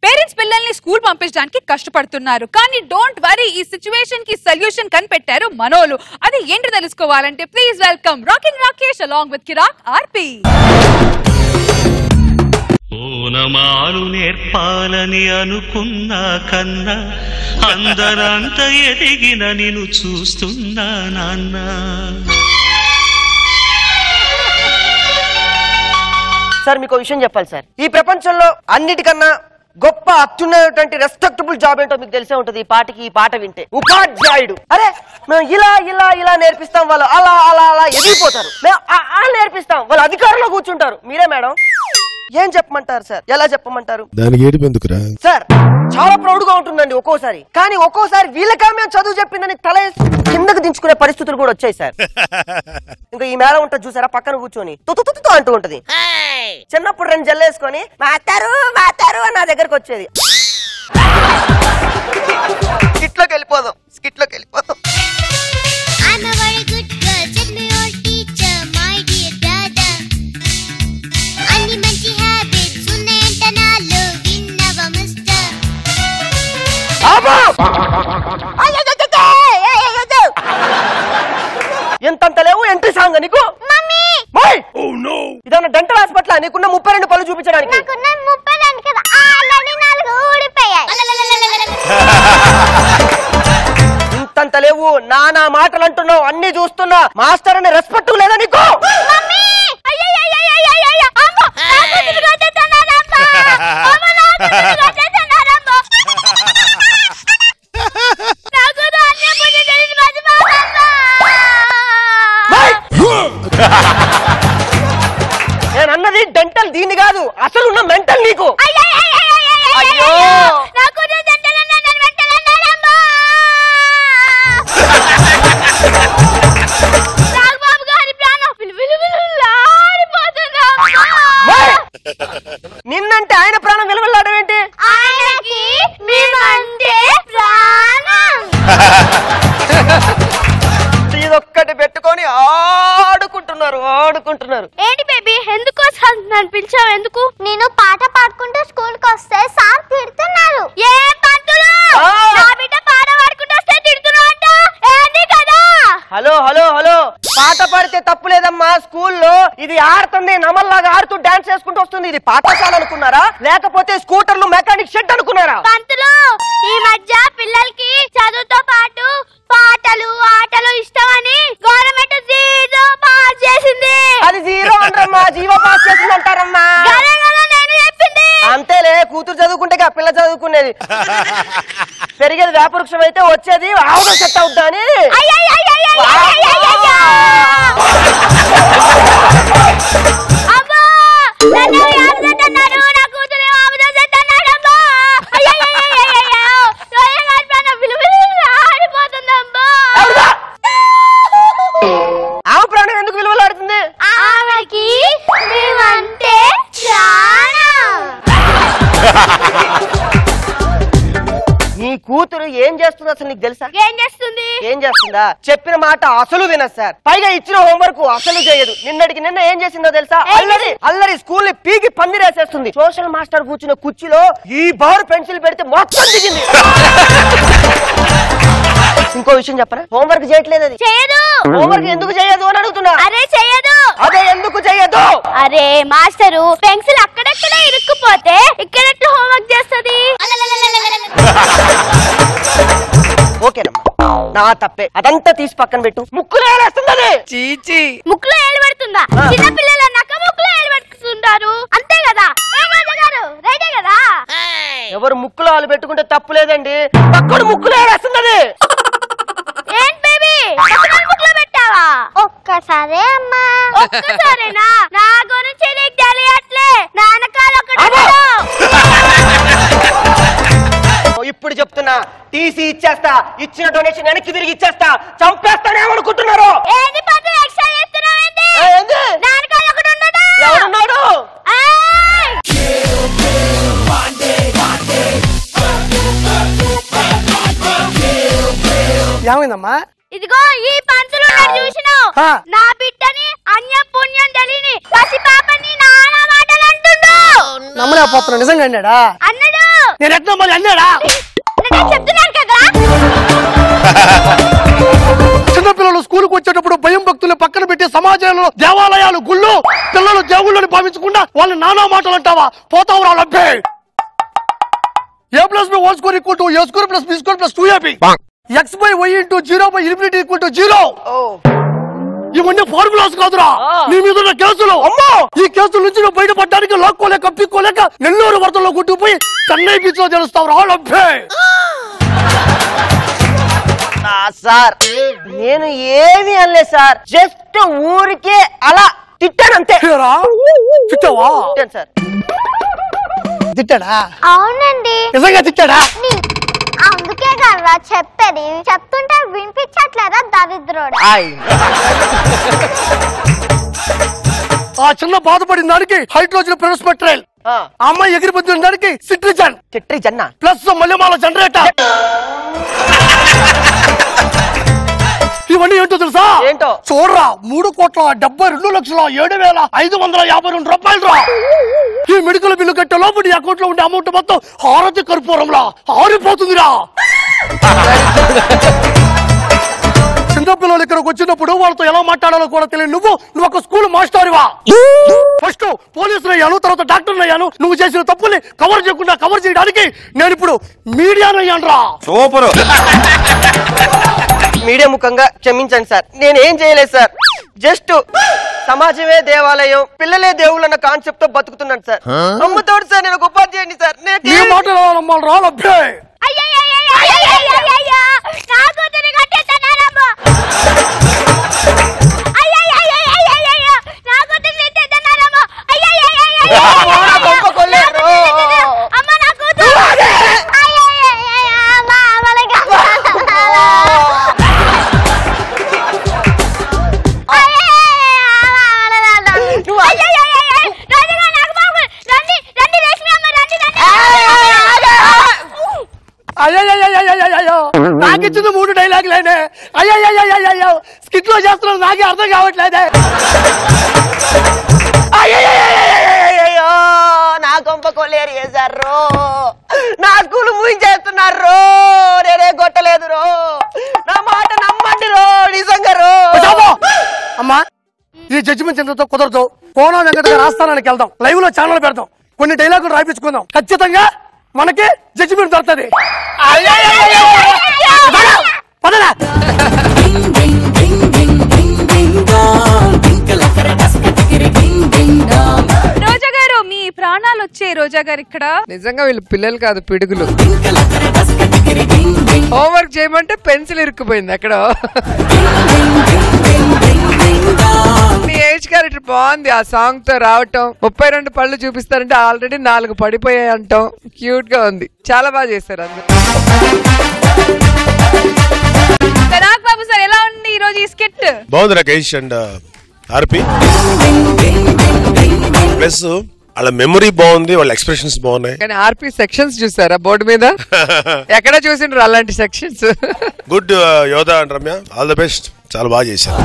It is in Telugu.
పేరెంట్స్ పిల్లల్ని స్కూల్ పంపించడానికి కష్టపడుతున్నారు. కానీ డోంట్ వరీ, ఈ సిచ్యువేషన్ కి సొల్యూషన్ కనిపెట్టారు మనోలు. అది ఏంటి తెలుసుకోవాలంటే please welcome rocking Rakesh along with Kiraak RP. ఓనమాలు నేర్పాలని అనుకున్నా కన్నా అందరంత ఎదిగిన నిన్ను చూస్తున్నా నాన్న. సార్ మీకు విషయం చెప్పాలి సార్. ఈ ప్రపంచంలో అన్నిటికన్నా గొప్ప అత్యున్నటువంటి రెస్పెక్టబుల్ జాబ్ ఏంటో మీకు తెలిసే ఉంటుంది. ఈ పాటకి ఈ పాట వింటే ఉపాధ్యాయుడు. అరే మేము ఇలా ఇలా ఇలా నేర్పిస్తాం, వాళ్ళు అలా అలా అలా ఎదిగిపోతారు. మేము నేర్పిస్తాం, వాళ్ళు అధికారంలో కూర్చుంటారు. మీరే మేడం ఏం చెప్పమంటారు సార్? ఎలా చెప్పమంటారు? దానికి ఏడిపెందుకురా సార్? చాలా ప్రౌడ్ గా ఉంటుందండి ఒక్కోసారి. కానీ ఒక్కోసారి వీళ్ళకా మేము చదువు చెప్పిందని తల కిందకు దించుకునే పరిస్థితులు కూడా వచ్చాయి సార్. ఇంకా ఈ మేడం ఉంటుంది చూసారా, పక్కన కూర్చొని తుతుతుతు అంటూ ఉంటది. చిన్నప్పుడు 2 జల్లేసుకొని మాతారు మాతారు అని నా దగ్గరకు వచ్చేది. స్కిట్లోకి వెళ్ళిపోదాం, స్కిట్లోకి వెళ్ళిపోదాం. ఎంతంత లేవు ఎంట్రీ సాంగ్ నీకు? ఇదన్నా డెంటల్ హాస్పిటల్, నీకున్న 32 పళ్ళు చూపించడానికి. ఇంతంత లేవు, నానా మాటలు అంటున్నావు, అన్ని చూస్తున్నా. మాస్టర్ అనే రెస్పెక్ట్ లేదా నీకు? నేను అన్నది డెంటల్ దీన్ని కాదు, అసలు ఉన్న మెంటల్ నీకు. అయ్యో నిన్నంటే ఆయన ప్రాణం విలువలాడడం ఏంటి? ఇదొక్కటి పెట్టుకొని ఆడుకుంటున్నారు. ఏంటి బేబీ, ఎందుకోసం నన్ను పిలిచావు? ఎందుకు? నేను పాట పాడుకుంటూ స్కూల్ కి వస్తే సార్ తిడుతున్నారు. ఏ పంతులు, నా బిడ్డ పాట పాడుకుంటూ వస్తే తిడుతున్నావంట, ఏంది కదా? హలో హలో హలో, పాట పాడితే తప్పు లేదమ్మా. స్కూల్లో ఇది ఆడుతుంది, నమల్లాగా ఆడుతూ డాన్స్ చేసుకుంటూ వస్తుంది. ఇది పాఠశాల అనుకున్నారా, లేకపోతే స్కూటర్లు మెకానిక్ షెడ్ అనుకున్నారా? పంతులు, ఈ మధ్య పిల్లలకి చదువుతో పాటు పాటలు ఆటలు ఇష్టమని గవర్నమెంట్ జీరో పాస్ చేసింది. అది జీరో అంటారమ్మా, జీవో పాస్ చేసింది అంటారమ్మా. నేను చెప్పింది అంతేలే, కూతురు చదువుకుంటే పిల్ల చదువుకునేది. పెరిగేది వేపవృక్షం అయితే వచ్చేది ఆవుగా సెట్ అవుద్దా అని. ఆవు ప్రాణం ఎందుకు విలువలాడుతుంది? ఆమెకి మేమంటే నీ కూతురు ఏం చేస్తుంది అసలు నీకు తెలుసా? ఏం చేస్తుందా? చెప్పిన మాట అసలు వినదు సార్. పైగా ఇచ్చిన హోంవర్క్ అసలు చేయదు. నిన్న ఏం చేసిందో తెలుసా? అల్లరి స్కూల్ ని పీకి పందిరేసేస్తుంది. సోషల్ మాస్టర్ కూర్చున్న కుర్చీలో ఈ బార్ పెన్సిల్ పెడితే మొత్తం దిగింది. ఇంకో విషయం చెప్పరా, హోంవర్క్ చేయట్లేదు. అది హోంవర్క్ ఎందుకు చేయదు అని అడుగుతున్నా. అదే ఎందుకు చేయదు? అరే మాస్టరు, పెన్సిల్ అక్కడక్కడే ఇరుక్కుపోతే ఇక్కడ హోంవర్క్ చేస్తుంది. ఓకేనమ్మా, నా తప్పే. అదంతా తీసి పక్కన పెట్టు. ముక్కులో ఏలేస్తుంది. చీచి, ముక్కులో ఏలు పడుతుందా? చిన్న పిల్లలు అన్నాక ముక్కులో ఏలు పడుతుంటారు, అంతే కదా? రైటే కదా? ఎవరు ముక్కులో ఆలు పెట్టుకుంటే తప్పు లేదండి. పక్కడు ముక్కులో ఏలేస్తుంది. ఏం బేబీ, ముక్కులో పెట్టావా? ఒక్కసారే అమ్మా. ఒక్కసారేనా? నా గురించి నీకు తెలియట్లే. నాన్నకాలు ఇప్పుడు చెప్తున్నా, టీసీ ఇచ్చేస్తా, ఇచ్చిన డొనేషన్ వెనక్కి తిరిగి ఇచ్చేస్తా. చంపేస్తానేమనుకుంటున్నారు? ఎవడున్నాడు? ఏమైందమ్మా? ఇదిగో ఈ పంతులు చూసినావు, నా బిడ్డని అన్య పుణ్యం తెలియని పసి పాపని నానా మాటలు అంటుండు. నమ్మలేకపోతున్నా. నిజంగా అన్నాడా? అన్నాడు. నేను ఎట్లా మళ్ళీ అన్నాడా? చెప్తున్నాను కదా. చిన్నపిల్లలు స్కూల్కి వచ్చేటప్పుడు భయం భక్తులు పక్కన పెట్టి సమాజంలో దేవాలయాలు గుళ్ళు పిల్లలు దేవుళ్ళని భావించకుండా వాళ్ళు నానా మాటలు అంటావా? పోతావు రా లబ్బే. A+B² = A²+B² +2AB. X/Y × 0/∞ = 0. ఇవన్నీ ఫార్ములాస్ కాదురా, నీ మీద ఉన్న కేసులు. ఈ కేసుల నుంచి నువ్వు బయటపడడానికి లాక్కోలేక పిక్కోలేక నెల్లూరు వరదల్లో కొట్టుకుపోయి చెన్నై బీచ్ లో తెలుస్తావు రా లబ్బే. సార్ నేను ఏమి అనలేదు సార్, జస్ట్ ఊరికే అలా తిట్టానంతే. తిట్టావా? సార్ తిట్టాడా? అవునండి. నిజంగా తిట్టాడా? అందుకే కదా చెప్పేది, చెప్తుంటే వినిపించట్లేదా దరిద్రుడు. ఆ చిన్న బాధపడిన దానికి హైడ్రోజన్ పెరోస్పెట్రైల్, ఆ అమ్మాయి ఎగిరిపోతున్న దానికి సిట్రిజన్ ప్లస్ మల్లెమాల జనరేటర్. ఇవన్నీ ఏంటో తెలుసా? ఏంటో చూడరా, 3,72,07,552 రూపాయలు. ఈ మెడికల్ బిల్లు కట్టే లోపు నీ అకౌంట్ లో ఉండే అమౌంట్ మొత్తం హారతి కర్పూరంలా ఆరిపోతుందిరా. చిన్నపిల్లలు ఇక్కడికి వచ్చినప్పుడు వాళ్ళతో ఎలా మాట్లాడాలో కూడా తెలియదు. నువ్వు ఒక స్కూల్ మాస్టర్వా? ఫస్ట్ పోలీసులు అయ్యాను, తర్వాత డాక్టర్ అయ్యాను. నువ్వు చేసిన తప్పుల్ని కవర్ చేయడానికి నేను ఇప్పుడు మీడియానయ్యాను రా. సూపర్. మీడియా ముఖంగా క్షమించండి సార్, నేనేం చేయలేదు సార్. జస్ట్ సమాజమే దేవాలయం, పిల్లలే దేవుళ్ళు అన్న కాన్సెప్ట్ తో బతుకుతున్నాను సార్. అమ్మతోడు సార్, నేను ఒక ఉపాధ్యాయుని సార్. నీ మాటలు రాలబ్బే. నాకిచ్చింది 3 డైలాగులేనే. అయ్యో స్కిట్ లో చేస్తున్నావు, నాకే అర్థం కావట్లేదే. అయ్యో నా కొంప కొల్లేరు చేశారు, నా స్కూల్ మూయించేస్తున్నారు. నేనే కొట్టలేదు రో, నా మాట నమ్మండి రో, నిజంగా రో. అమ్మా, ఈ జడ్జిమెంట్ ఎంతో కుదరదు. కోన వెంకటగా రాస్తానానికి వెళ్దాం, లైవ్ లో ఛానల్ పెడదాం, కొన్ని డైలాగులు రాయించుకుందాం. ఖచ్చితంగా మనకి జడ్జిమెంట్ దొరుకుతుంది. రోజా గారు, మీ ప్రాణాలు వచ్చే రోజా గారు ఇక్కడ నిజంగా వీళ్ళు పిల్లలు కాదు, పిడుగులు. హోంవర్క్ చేయమంటే పెన్సిల్ ఇరుక్కుపోయింది అక్కడ. మీ ఏజ్ క్యారెక్టర్ బాగుంది, ఆ సాంగ్ తో రావటం. 32 పళ్ళు చూపిస్తారంటే ఆల్రెడీ 4 పడిపోయాయి అంటాం. క్యూట్ గా ఉంది, చాలా బాగా చేశారు అందరూ. బాబు సార్, ఎలా ఉంది ఈ రోజు ఈ స్కిట్? బాగుంది రాకేష్ అండ్ ఆర్పి. ప్లస్ వాళ్ళ మెమరీ బాగుంది, వాళ్ళ ఎక్స్ప్రెషన్స్ బాగున్నాయి. కానీ ఆర్పి సెక్షన్స్ చూసారా బోర్డు మీద? ఎక్కడ చూసిండ్రు అలాంటి సెక్షన్స్? గుడ్ యోధా and Ramya, all the best. చాలా బాగా చేశారు.